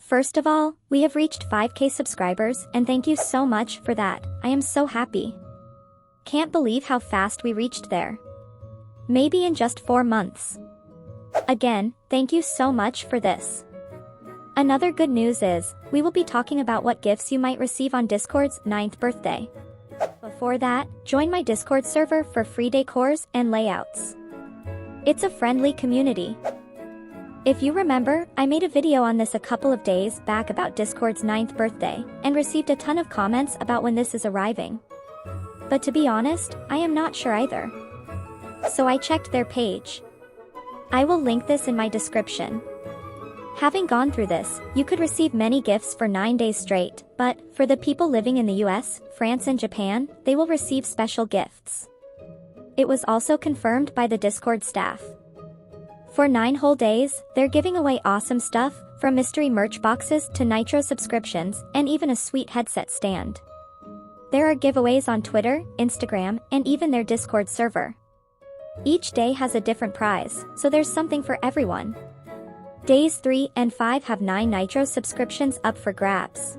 First of all, we have reached 5K subscribers and thank you so much for that, I am so happy. Can't believe how fast we reached there. Maybe in just 4 months. Again, thank you so much for this. Another good news is, we will be talking about what gifts you might receive on Discord's 9th birthday. Before that, join my Discord server for free decors and layouts. It's a friendly community. If you remember, I made a video on this a couple of days back about Discord's 9th birthday, and received a ton of comments about when this is arriving. But to be honest, I am not sure either. So I checked their page. I will link this in my description. Having gone through this, you could receive many gifts for 9 days straight, but, for the people living in the US, France and Japan, they will receive special gifts. It was also confirmed by the Discord staff. For 9 whole days, they're giving away awesome stuff, from mystery merch boxes to Nitro subscriptions, and even a sweet headset stand. There are giveaways on Twitter, Instagram, and even their Discord server. Each day has a different prize, so there's something for everyone. Days 3 and 5 have 9 Nitro subscriptions up for grabs.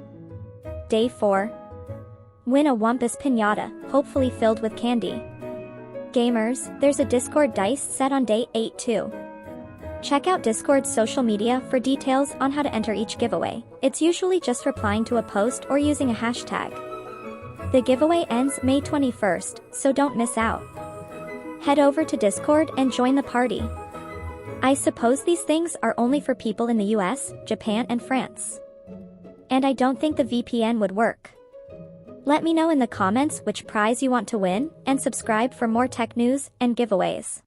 Day 4. Win a Wumpus Piñata, hopefully filled with candy. Gamers, there's a Discord dice set on day 8 too. Check out Discord's social media for details on how to enter each giveaway. It's usually just replying to a post or using a hashtag. The giveaway ends May 21st, so don't miss out. Head over to Discord and join the party. I suppose these things are only for people in the US, Japan and France. And I don't think the VPN would work. Let me know in the comments which prize you want to win, and subscribe for more tech news and giveaways.